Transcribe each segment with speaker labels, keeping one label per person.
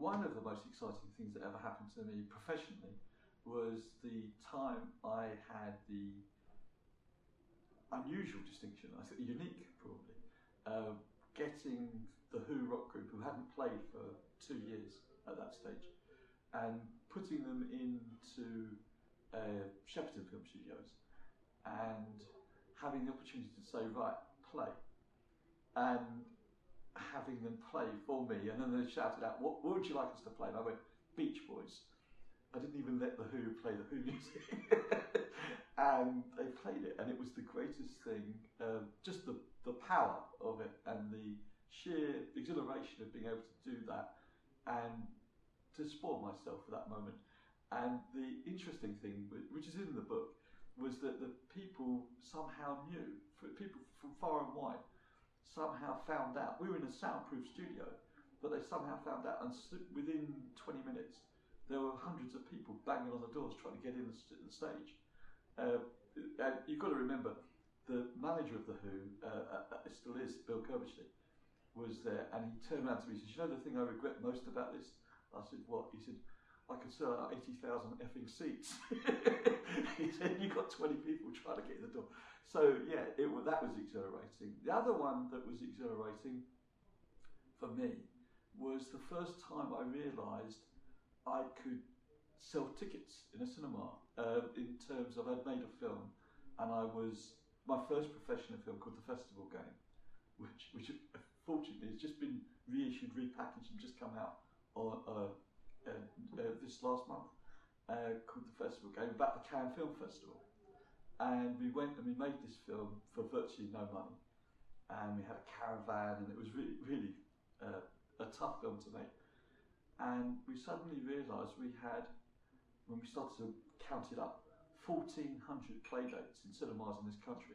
Speaker 1: one of the most exciting things that ever happened to me professionally was the time I had the unusual distinction, I think unique probably, getting the Who rock group, who hadn't played for 2 years at that stage, and putting them into Shepperton Film Studios and having the opportunity to say, right, play, and having them play for me, and then they shouted out, what would you like us to play? And I went, Beach Boys. I didn't even let the Who play the Who music. And they played it, and it was the greatest thing, just the power of it and the sheer exhilaration of being able to do that and to spoil myself for that moment. And the interesting thing, which is in the book, was that the people somehow knew, people from far and wide, somehow found out. We were in a soundproof studio, but they somehow found out, and within 20 minutes, there were hundreds of people banging on the doors trying to get in the stage. And you've got to remember, the manager of the Who, still is, Bill Kirbishley, was there, and he turned around to me and said, you know the thing I regret most about this? I said, what? He said, I could sell out 80,000 effing seats. He said, you got 20 people trying to get in the door. So yeah, that was exhilarating. The other one that was exhilarating for me was the first time I realised I could sell tickets in a cinema, in terms of I'd made a film, and my first professional film called The Festival Game, which fortunately has just been reissued, repackaged, and just come out on this last month, called The Festival Game, about the Cannes Film Festival. And we went and we made this film for virtually no money, and we had a caravan, and it was really, really a tough film to make. And we suddenly realised we had, when we started to count it up, 1,400 playdates in cinemas in this country.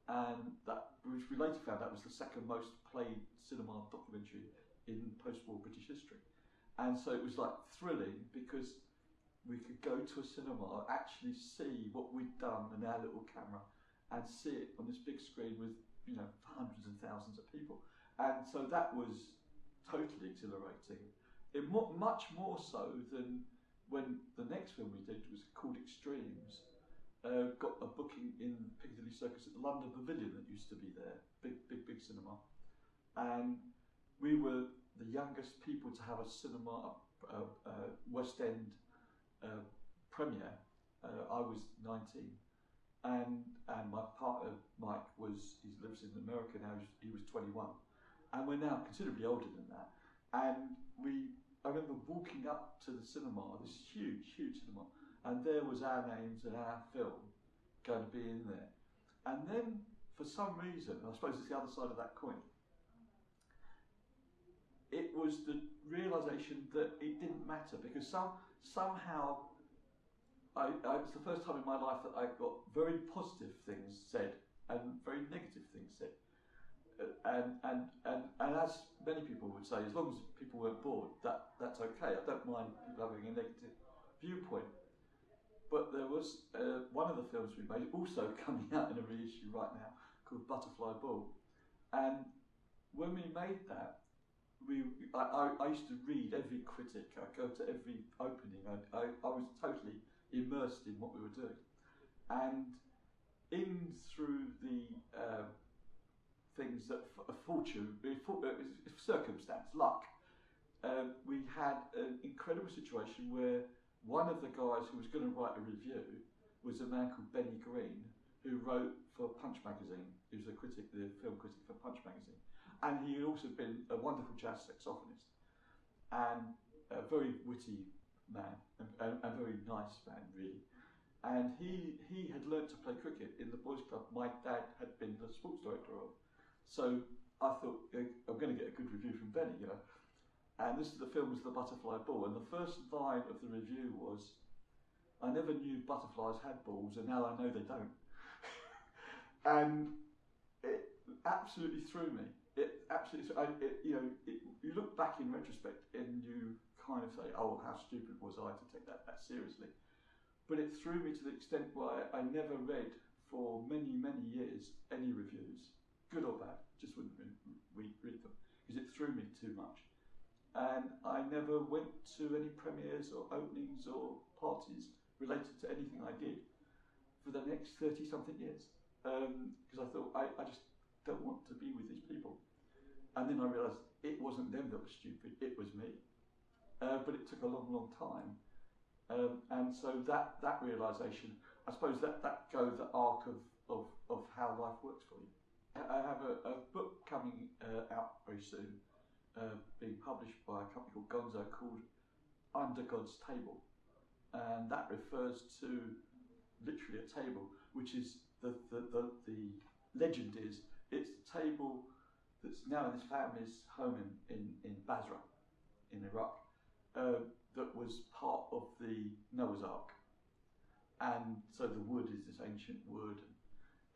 Speaker 1: And that, which we later found out was the second most played cinema documentary in post-war British history. And so it was like thrilling, because we could go to a cinema, actually see what we'd done in our little camera, and see it on this big screen with, you know, hundreds and thousands of people. And so that was totally exhilarating. Much more so than when the next film we did was called Extremes. Got a booking in Piccadilly Circus at the London Pavilion that used to be there, big cinema. And we were the youngest people to have a cinema, West End premiere. I was 19, and my partner Mike he lives in America now. He was 21, and we're now considerably older than that. And I remember walking up to the cinema, this huge cinema, and there was our names and our film going to be in there. And then, for some reason, I suppose it's the other side of that coin, it was the realisation that it didn't matter, because somehow it was the first time in my life that I got very positive things said and very negative things said. And as many people would say, as long as people weren't bored, that's okay. I don't mind people having a negative viewpoint. But there was one of the films we made, also coming out in a reissue right now, called Butterfly Ball. And when we made that, I used to read every critic. I'd go to every opening. I was totally immersed in what we were doing. And through the things that fortune, circumstance, luck, we had an incredible situation where one of the guys who was going to write a review was a man called Benny Green, who wrote for Punch magazine. He was the film critic for Punch magazine, and he had also been a wonderful jazz saxophonist, and a very witty man, and a very nice man, really. And he had learnt to play cricket in the boys' club my dad had been the sports director of. So I thought, I'm going to get a good review from Benny, you know. And the film was The Butterfly Ball, and the first line of the review was, I never knew butterflies had balls, and now I know they don't. And it absolutely threw me. It absolutely, you look back in retrospect and you kind of say, oh, how stupid was I to take that seriously. But it threw me to the extent where I never read for many, many years any reviews, good or bad, just wouldn't read them, because it threw me too much. And I never went to any premieres or openings or parties related to anything I did for the next 30-something years. Because I thought, I just don't want to be with these people. And then I realised it wasn't them that was stupid, it was me. But it took a long, long time. And so that realisation, I suppose that goes the arc of how life works for you. I have a book coming out very soon, being published by a company called Gonzo, called Under God's Table. And that refers to literally a table, which is the legend is, it's the table that's now in this family's home in Basra, in Iraq, that was part of the Noah's Ark. And so the wood is this ancient wood,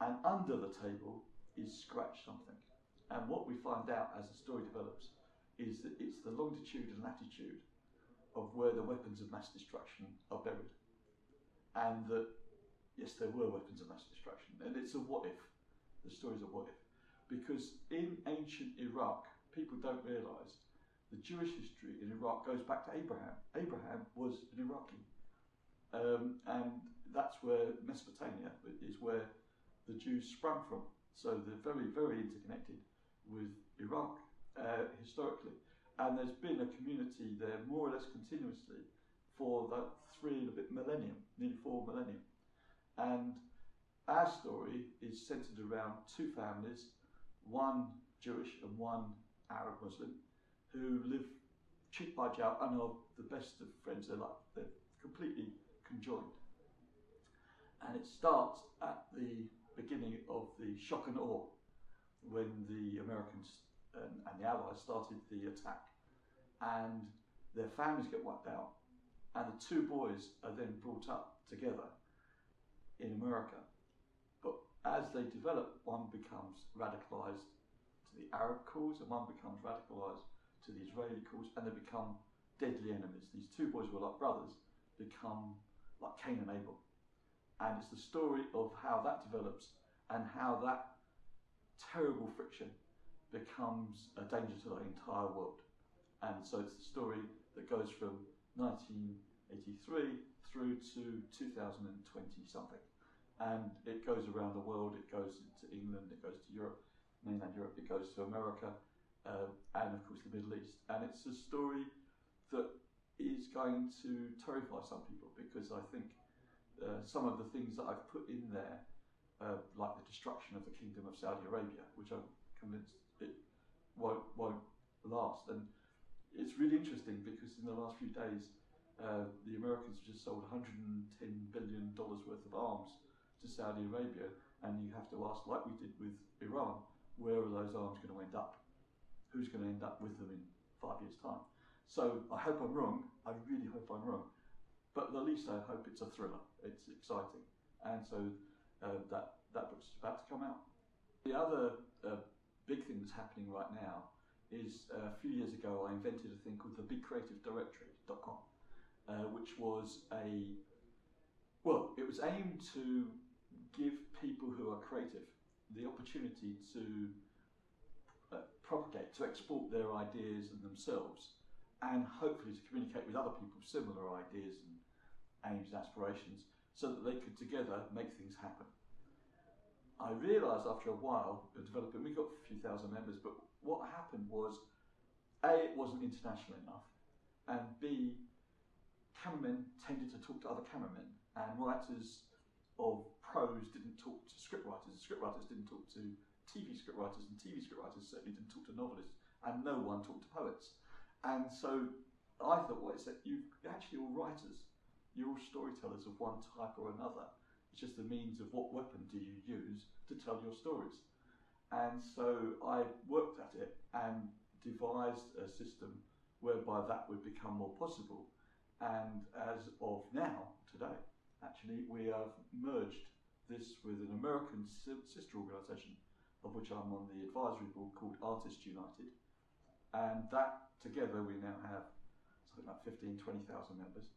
Speaker 1: and under the table is scratched something. And what we find out as the story develops is that it's the longitude and latitude of where the weapons of mass destruction are buried. And that, yes, there were weapons of mass destruction. And it's a what if. The story's a what if. Because in ancient Iraq, people don't realise the Jewish history in Iraq goes back to Abraham. Abraham was an Iraqi. And that's where Mesopotamia is where the Jews sprung from. So they're very, very interconnected with Iraq historically. And there's been a community there more or less continuously for that 3 and a bit millennium, nearly 4 millennium. And our story is centred around 2 families, one Jewish and one Arab Muslim, who live cheek by jowl and are the best of friends. They're completely conjoined. And it starts at the beginning of the shock and awe, when the Americans and the Allies started the attack, and their families get wiped out, and the 2 boys are then brought up together in America. But as they develop, one becomes radicalised to the Arab cause, and one becomes radicalised to the Israeli cause, and they become deadly enemies. These 2 boys who were like brothers become like Cain and Abel. And it's the story of how that develops and how that terrible friction becomes a danger to the entire world. And so it's the story that goes from 1983 through to 2020 something. And it goes around the world. It goes to England, it goes to Europe, mainland Europe, it goes to America, and of course the Middle East. And it's a story that is going to terrify some people, because I think some of the things that I've put in there, like the destruction of the Kingdom of Saudi Arabia, which I'm convinced it won't last. And it's really interesting because in the last few days, the Americans just sold $110 billion worth of arms to Saudi Arabia, and you have to ask, like we did with Iran, where are those arms going to end up? Who's going to end up with them in 5 years' time? So I hope I'm wrong. I really hope I'm wrong. But at least I hope it's a thriller. It's exciting. And so that book's about to come out. The other big thing that's happening right now is a few years ago I invented a thing called the bigcreativedirectory.com, which was it was aimed to give people who are creative the opportunity to propagate, to export their ideas and themselves, and hopefully to communicate with other people similar ideas and aims and aspirations, so that they could together make things happen. I realised after a while of developing, we got a few thousand members, but what happened was, A, it wasn't international enough, and B, cameramen tended to talk to other cameramen, and writers of prose didn't talk to scriptwriters, and scriptwriters didn't talk to TV scriptwriters, and TV scriptwriters certainly didn't talk to novelists, and no one talked to poets. And so I thought, well, it's that you're actually all writers. You're all storytellers of one type or another. It's just the means of what weapon do you use to tell your stories. And so I worked at it and devised a system whereby that would become more possible. And as of now, today, actually, we have merged this with an American sister organisation, of which I'm on the advisory board, called Artists United. And that together we now have something like 20,000 members,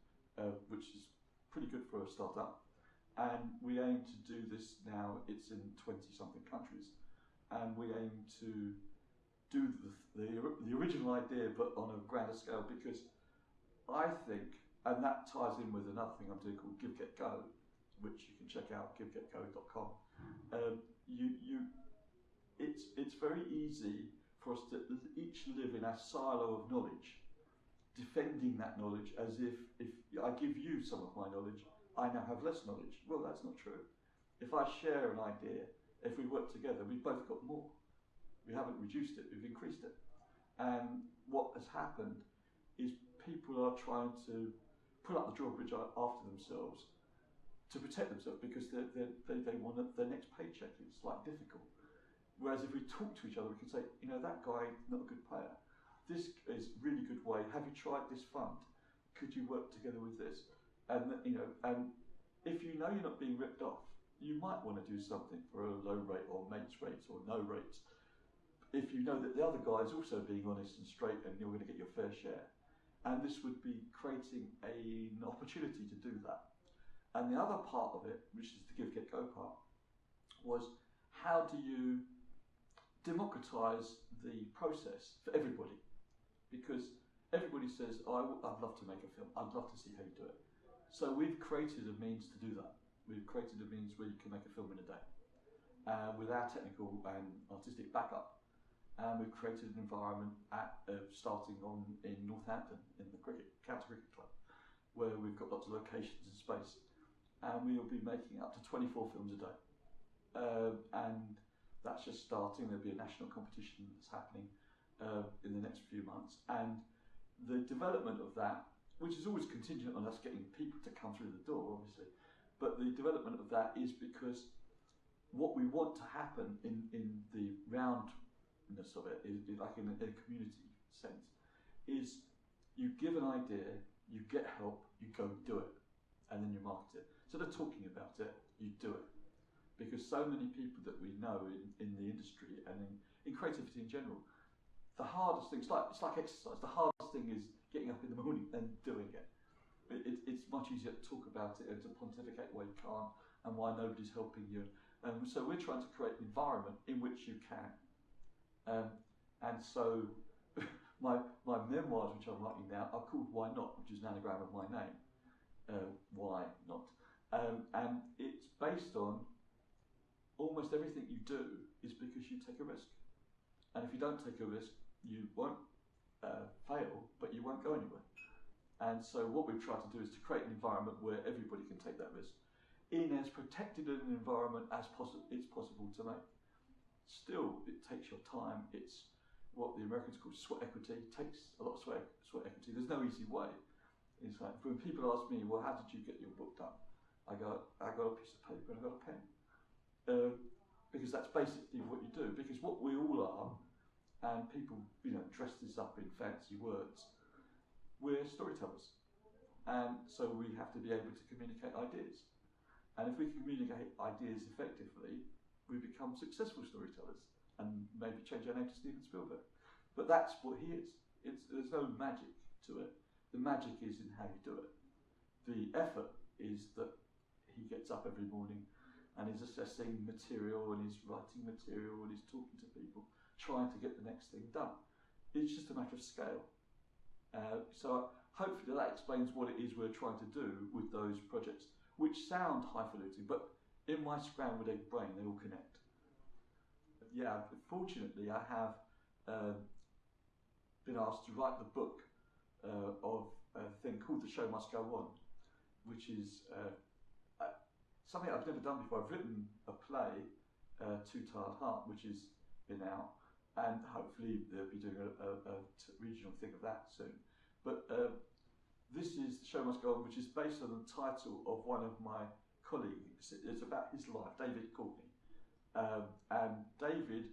Speaker 1: which is pretty good for a startup. And we aim to do this now, it's in 20-something countries, and we aim to do the original idea but on a grander scale, because I think, and that ties in with another thing I'm doing called Give Get Go, which you can check out givegetgo.com. It's very easy for us to each live in our silo of knowledge, defending that knowledge as if I give you some of my knowledge, I now have less knowledge. Well, that's not true. If I share an idea, if we work together, we've both got more. We haven't reduced it, we've increased it. And what has happened is people are trying to put up the drawbridge after themselves to protect themselves, because they want their next paycheck. It's like difficult. Whereas if we talk to each other, we can say, you know, that guy not a good player. This is a really good way. Have you tried this fund? Could you work together with this? And you know, and if you know you're not being ripped off, you might want to do something for a low rate or mates rates or no rates. If you know that the other guy is also being honest and straight and you're going to get your fair share. And this would be creating an opportunity to do that. And the other part of it, which is the Give, Get, Go part, was how do you democratise the process for everybody? Because everybody says, oh, I'd love to make a film, I'd love to see how you do it. So we've created a means to do that. We've created a means where you can make a film in a day with our technical and artistic backup. And we've created an environment starting in Northampton in the county cricket club, where we've got lots of locations and space. And we'll be making up to 24 films a day. And that's just starting. There'll be a national competition that's happening in the next few months. And the development of that, which is always contingent on us getting people to come through the door, obviously, but the development of that is because what we want to happen in the roundness of it, is like in a community sense, is you give an idea, you get help, you go do it, and then you market it. Instead of talking about it, you do it. Because so many people that we know in the industry and in creativity in general, the hardest thing, it's like exercise, the hardest thing is getting up in the morning and doing it. It's much easier to talk about it and to pontificate why you can't and why nobody's helping you. So we're trying to create an environment in which you can. And so my memoirs, which I'm writing now, are called Why Not, which is an anagram of my name. Why Not? And it's based on almost everything you do is because you take a risk. And if you don't take a risk, you won't fail, but you won't go anywhere. And so what we've tried to do is to create an environment where everybody can take that risk in as protected an environment as it's possible to make. Still, it takes your time. It's what the Americans call sweat equity. It takes a lot of sweat equity. There's no easy way. It's like when people ask me, well, how did you get your book done? I got a piece of paper and I got a pen. Because that's basically what you do. Because what we all are, and people, dress this up in fancy words, we're storytellers. And so we have to be able to communicate ideas. And if we can communicate ideas effectively, we become successful storytellers and maybe change our name to Steven Spielberg. But that's what he is. There's no magic to it. The magic is in how you do it. The effort is that he gets up every morning and is assessing material and is writing material and is talking to people, trying to get the next thing done. It's just a matter of scale. So hopefully that explains what it is we're trying to do with those projects, which sound highfalutin, but in my scrambled egg brain, they all connect. Yeah, fortunately, I have been asked to write the book of a thing called The Show Must Go On, which is something I've never done before. I've written a play, Too Tired Heart, which has been out, and hopefully they'll be doing a regional thing of that soon. But this is The Show Must Go On, which is based on the title of one of my colleagues. It's about his life, David Courtney. And David,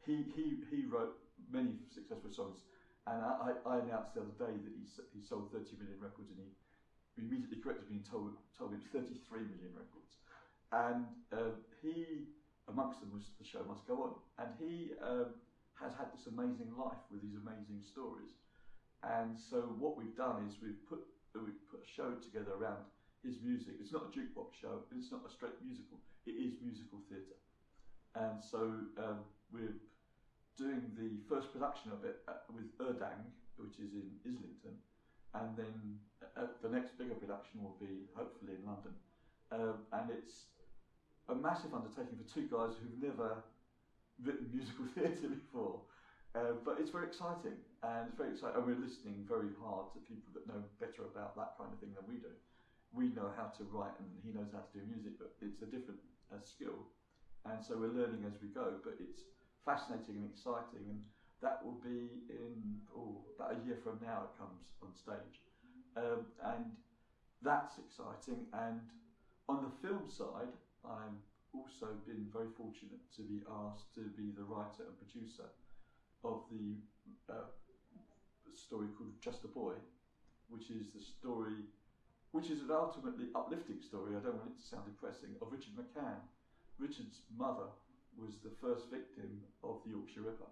Speaker 1: he wrote many successful songs, and I announced the other day that he sold 30 million records, and he immediately corrected me and told me it was 33 million records. And he, amongst them, was The Show Must Go On. And he has had this amazing life with these amazing stories. And so what we've done is we've put a show together around his music. It's not a jukebox show, it's not a straight musical, it is musical theatre. And so we've doing the first production of it with Erdang, which is in Islington, and then the next bigger production will be hopefully in London. And it's a massive undertaking for two guys who've never written musical theatre before. But it's very exciting, and it's very exciting. And we're listening very hard to people that know better about that kind of thing than we do. We know how to write, and he knows how to do music, but it's a different skill. And so we're learning as we go, but it's fascinating and exciting, and that will be in about a year from now. It comes on stage, and that's exciting. And on the film side, I'm also been very fortunate to be asked to be the writer and producer of the story called Just a Boy, which is the story, which is an ultimately uplifting story, I don't want it to sound depressing, of Richard McCann. Richard's mother was the first victim of the Yorkshire Ripper.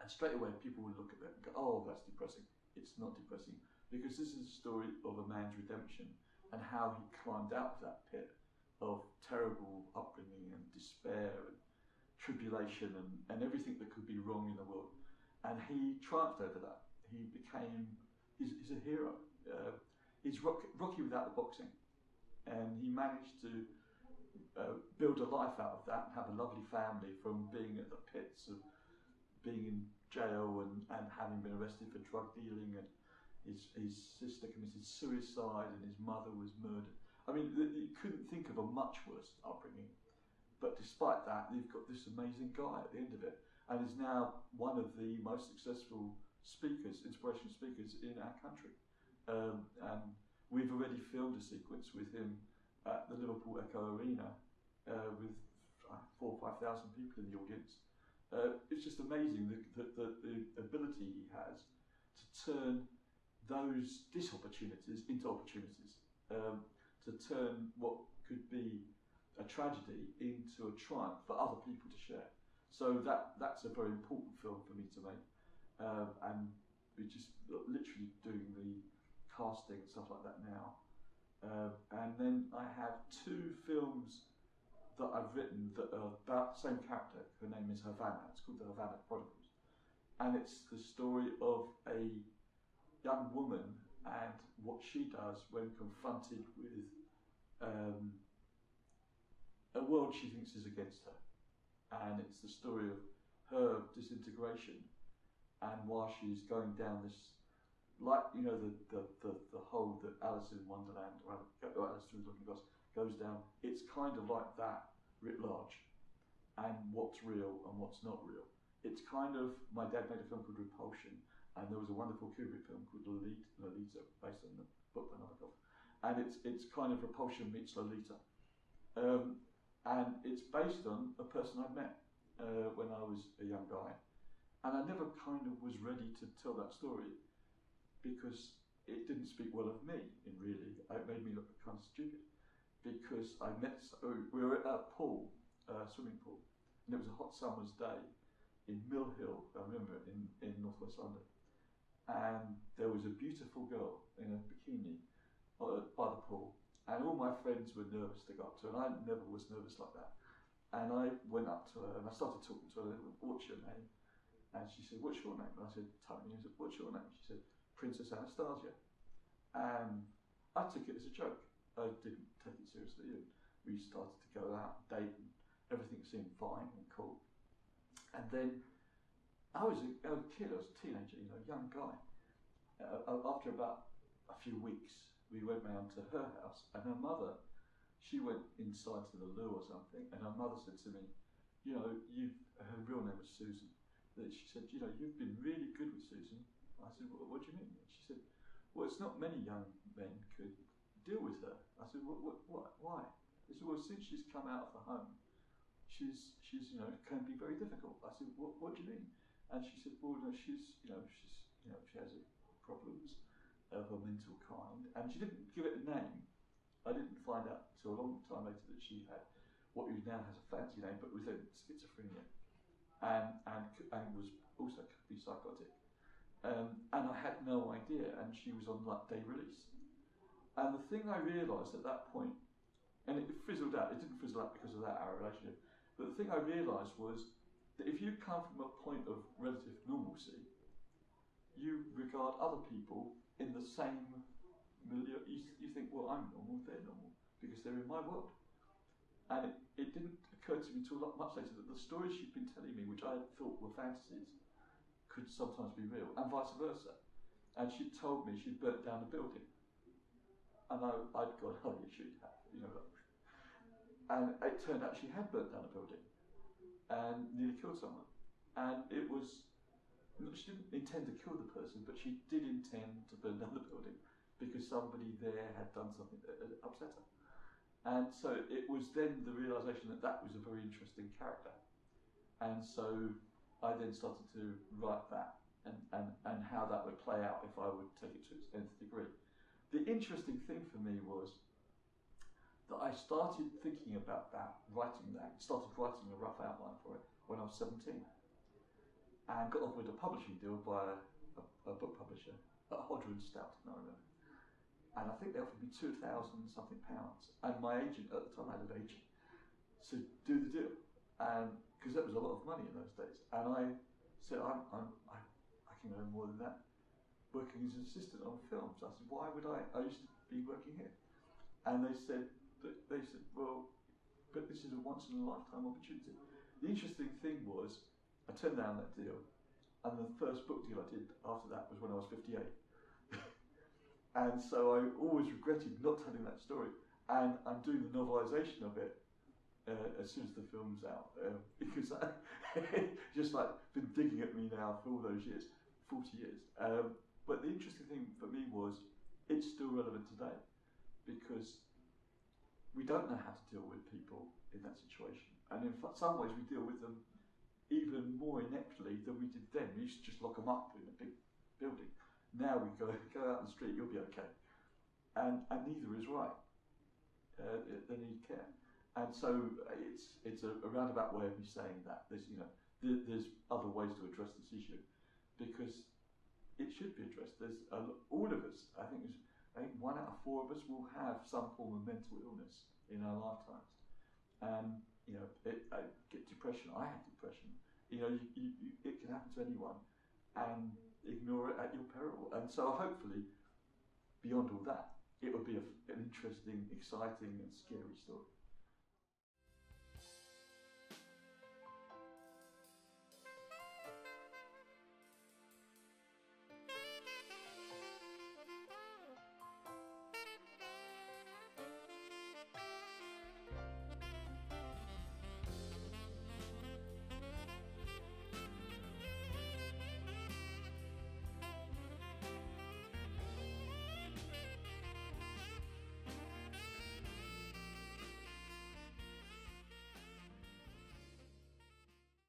Speaker 1: And straight away people would look at that and go, oh, that's depressing. It's not depressing, because this is a story of a man's redemption and how he climbed out of that pit of terrible upbringing and despair and tribulation and everything that could be wrong in the world. And he triumphed over that. He became, he's a hero. He's Rocky without the boxing. And he managed to build a life out of that and have a lovely family from being at the pits of being in jail and having been arrested for drug dealing, and his sister committed suicide and his mother was murdered. I mean, you couldn't think of a much worse upbringing. But despite that, you've got this amazing guy at the end of it, and is now one of the most successful speakers, inspirational speakers in our country. And we've already filmed a sequence with him at the Liverpool Echo Arena with 4,000 or 5,000 people in the audience. It's just amazing the ability he has to turn those opportunities into opportunities, to turn what could be a tragedy into a triumph for other people to share. So that's a very important film for me to make, and we're just literally doing the casting and stuff like that now. And then I have two films that I've written that are about the same character. Her name is Havana. It's called The Havana Prodigals, and it's the story of a young woman and what she does when confronted with a world she thinks is against her. And it's the story of her disintegration, and while she's going down this, like, you know, the hole that Alice in Wonderland, or Alice Through the Looking Glass, goes down. It's kind of like that writ large, and what's real and what's not real. It's kind of, my dad made a film called Repulsion, and there was a wonderful Kubrick film called Lolita, based on the book by Nabokov, and it's kind of Repulsion meets Lolita. And it's based on a person I'd met when I was a young guy. And I never kind of was ready to tell that story because it didn't speak well of me, really. It made me look kind of stupid. Because we were at a pool, swimming pool, and it was a hot summer's day in Mill Hill, I remember it, in northwest London. And there was a beautiful girl in a bikini by the pool. And all my friends were nervous to go up to her, and I never was nervous like that. And I went up to her and I started talking to her. I said, "What's your name?" And she said, "What's your name?" And I said, "Tony." I said, "What's your name?" She said, "Princess Anastasia." And I took it as a joke. I didn't take it seriously. And we started to go out and date, and everything seemed fine and cool. And then I was a kid, I was a teenager, you know, a young guy. After about a few weeks, we went round to her house, and her mother, she went inside to the loo or something, and her mother said to me, "You know, her real name was Susan, that she said, you know, you've been really good with Susan." I said, "What do you mean?" She said, "Well, it's not many young men could deal with her." I said, why? They said, "Well, since she's come out of the home, she's you know, can be very difficult." I said, what do you mean?" And she said, "Well, no, she has problems of a mental kind," and she didn't give it a name. I didn't find out until a long time later that she had what you now has a fancy name, but was then schizophrenia, and was also could be psychotic. And I had no idea, and she was on like day release. And the thing I realised at that point, and it fizzled out. It didn't fizzle out because of that, our relationship. But the thing I realised was that if you come from a point of relative normalcy, you regard other people in the same milieu. You think, well, I'm normal, they're normal, because they're in my world. And it didn't occur to me until much later that the stories she'd been telling me, which I thought were fantasies, could sometimes be real, and vice versa. And she'd told me she'd burnt down a building. And I'd gone, oh yeah, she'd have, you know. And it turned out she had burnt down a building and nearly killed someone. And it was, she didn't intend to kill the person, but she did intend to burn down the building because somebody there had done something that upset her. And so it was then the realisation that that was a very interesting character. And so I then started to write that and how that would play out if I would take it to its nth degree. The interesting thing for me was that I started thinking about that, started writing a rough outline for it when I was 17, and got offered a publishing deal by a book publisher at Hodder and Stout, I remember. And I think they offered me £2,000 something, and my agent at the time, I had an agent, said, do the deal, and because that was a lot of money in those days. And I said, I can earn more than that working as an assistant on films. I said, why would I used to be working here. And they said, well, but this is a once in a lifetime opportunity. The interesting thing was, I turned down that deal, and the first book deal I did after that was when I was 58. And so I always regretted not telling that story. And I'm doing the novelisation of it as soon as the film's out, because I just like been digging at me now for all those years, 40 years. But the interesting thing for me was it's still relevant today, because we don't know how to deal with people in that situation. And in some ways we deal with them even more ineptly than we did then. We used to just lock them up in a big building. Now we go out in the street, you'll be okay. And neither is right. They need care. And so it's a roundabout way of me saying that there's other ways to address this issue, because it should be addressed. There's all of us. I think 1 out of 4 of us will have some form of mental illness in our lifetimes, and I get depression. I have depression. It can happen to anyone, and ignore it at your peril. And so hopefully, beyond all that, it would be an interesting, exciting, and scary story.